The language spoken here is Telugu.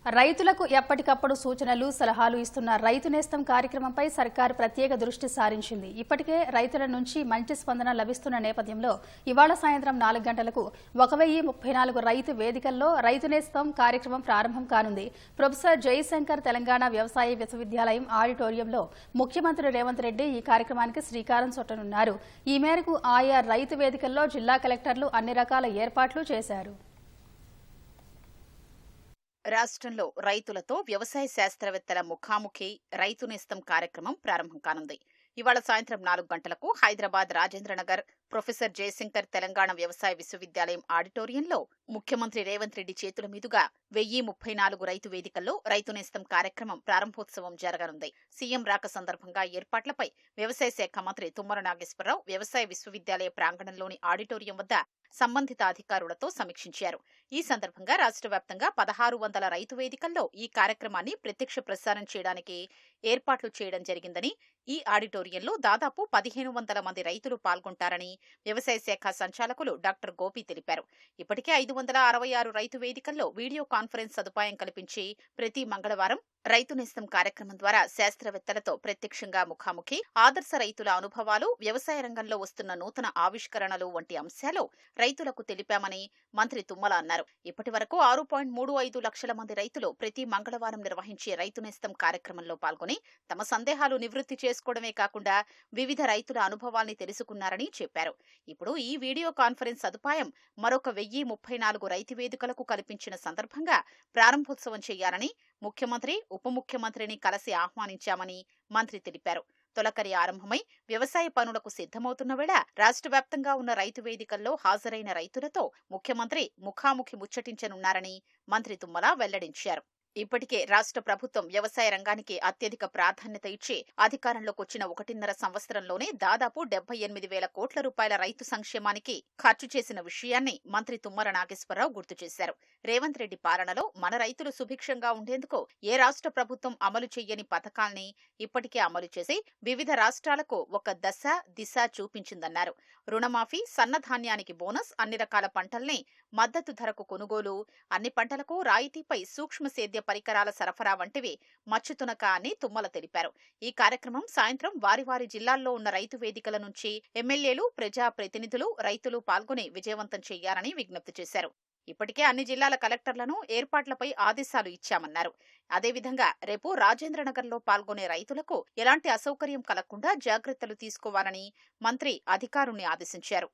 రైతులకు ఎప్పటికప్పుడు సూచనలు సలహాలు ఇస్తున్న రైతు నేస్తం కార్యక్రమంపై సర్కార్ ప్రత్యేక దృష్టి సారించింది. ఇప్పటికే రైతుల నుంచి మంచి స్పందన లభిస్తున్న నేపథ్యంలో ఇవాళ సాయంత్రం 4 గంటలకు 1034 రైతు వేదికల్లో రైతు నేస్తం కార్యక్రమం ప్రారంభం కానుంది. ప్రొఫెసర్ జయశంకర్ తెలంగాణ వ్యవసాయ విశ్వవిద్యాలయం ఆడిటోరియంలో ముఖ్యమంత్రి రేవంత్ రెడ్డి ఈ కార్యక్రమానికి శ్రీకారం చుట్టనున్నారు. ఈ మేరకు ఆయా రైతు వేదికల్లో జిల్లా కలెక్టర్లు అన్ని రకాల ఏర్పాట్లు చేశారు. రాష్ట్రంలో రైతులతో వ్యవసాయ శాస్త్రవేత్తల ముఖాముఖి రైతు నేస్తం కార్యక్రమం ప్రారంభం కానుంది. ఇవాళ సాయంత్రం 4 గంటలకు హైదరాబాద్ రాజేంద్రనగర్ ప్రొఫెసర్ జయశంకర్ తెలంగాణ వ్యవసాయ విశ్వవిద్యాలయం ఆడిటోరియంలో ముఖ్యమంత్రి రేవంత్ రెడ్డి చేతుల మీదుగా 1034 రైతు వేదికల్లో రైతు నేస్తం కార్యక్రమం ప్రారంభోత్సవం జరగనుంది. సీఎం రాక సందర్భంగా ఏర్పాట్లపై వ్యవసాయ శాఖ మంత్రి తుమ్మల నాగేశ్వరరావు వ్యవసాయ విశ్వవిద్యాలయ ప్రాంగణంలోని ఆడిటోరియం వద్ద సంబంధిత అధికారులతో సమీక్షించారు. ఈ సందర్భంగా రాష్ట్ర వ్యాప్తంగా 1600 రైతు వేదికల్లో ఈ కార్యక్రమాన్ని ప్రత్యక్ష ప్రసారం చేయడానికి ఏర్పాట్లు చేయడం జరిగిందని, ఈ ఆడిటోరియంలో దాదాపు 1500 మంది రైతులు పాల్గొంటారని వ్యవసాయ శాఖ సంచాలకులు డాక్టర్ గోపి తెలిపారు. ఇప్పటికే 566 రైతు వేదికల్లో వీడియో కాన్ఫరెన్స్ సదుపాయం కల్పించి ప్రతి మంగళవారం రైతు నేస్తం కార్యక్రమం ద్వారా శాస్త్రవేత్తలతో ప్రత్యక్షంగా ముఖాముఖి, ఆదర్శ రైతుల అనుభవాలు, వ్యవసాయ రంగంలో వస్తున్న నూతన ఆవిష్కరణలు వంటి అంశాలు రైతులకు తెలిపామని మంత్రి తుమ్మల అన్నారు. ఇప్పటి వరకు 6.35 లక్షల మంది రైతులు ప్రతి మంగళవారం నిర్వహించే రైతు నేస్తం కార్యక్రమంలో పాల్గొని తమ సందేహాలు నివృత్తి చేసుకోవడమే కాకుండా వివిధ రైతుల అనుభవాల్ని తెలుసుకున్నారని చెప్పారు. ఇప్పుడు ఈ వీడియో కాన్ఫరెన్స్ సదుపాయం మరొక 1034 రైతు వేదికలకు కల్పించిన సందర్భంగా ప్రారంభోత్సవం చేయాలని ముఖ్యమంత్రి, ఉప ముఖ్యమంత్రిని కలిసి ఆహ్వానించామని మంత్రి తెలిపారు. తొలకరి ఆరంభమై వ్యవసాయ పనులకు సిద్ధమవుతున్న వేళ రాష్ట్ర వ్యాప్తంగా ఉన్న రైతు వేదికల్లో హాజరైన రైతులతో ముఖ్యమంత్రి ముఖాముఖి ముచ్చటించనున్నారని మంత్రి తుమ్మల వెల్లడించారు. ఇప్పటికే రాష్ట్ర ప్రభుత్వం వ్యవసాయ రంగానికి అత్యధిక ప్రాధాన్యత ఇచ్చి అధికారంలోకి వచ్చిన 1.5 సంవత్సరంలోనే దాదాపు 78,000 కోట్ల రూపాయల రైతు సంక్షేమానికి ఖర్చు చేసిన విషయాన్ని మంత్రి తుమ్మల నాగేశ్వరరావు గుర్తు చేశారు. రేవంత్ రెడ్డి పాలనలో మన రైతులు సుభిక్షంగా ఉండేందుకు ఏ రాష్ట్ర ప్రభుత్వం అమలు చెయ్యని పథకాల్ని ఇప్పటికే అమలు చేసి వివిధ రాష్ట్రాలకు ఒక దశ దిశ చూపించిందన్నారు. రుణమాఫీ, సన్నధాన్యానికి బోనస్, అన్ని రకాల పంటల్ని మద్దతు ధరకు కొనుగోలు, అన్ని పంటలకు రాయితీపై సూక్ష్మ సేద్య పరికరాల సరఫరా వంటివి మచ్చుతునక అని తుమ్మల తెలిపారు. ఈ కార్యక్రమం సాయంత్రం వారి జిల్లాల్లో ఉన్న రైతు వేదికల నుంచి ఎమ్మెల్యేలు, ప్రజా ప్రతినిధులు, రైతులు పాల్గొని విజయవంతం చేయాలని విజ్ఞప్తి చేశారు. ఇప్పటికే అన్ని జిల్లాల కలెక్టర్లను ఏర్పాట్లపై ఆదేశాలు ఇచ్చామన్నారు. అదేవిధంగా రేపు రాజేంద్రనగర్లో పాల్గొనే రైతులకు ఎలాంటి అసౌకర్యం కలగకుండా జాగ్రత్తలు తీసుకోవాలని మంత్రి అధికారుల్ని ఆదేశించారు.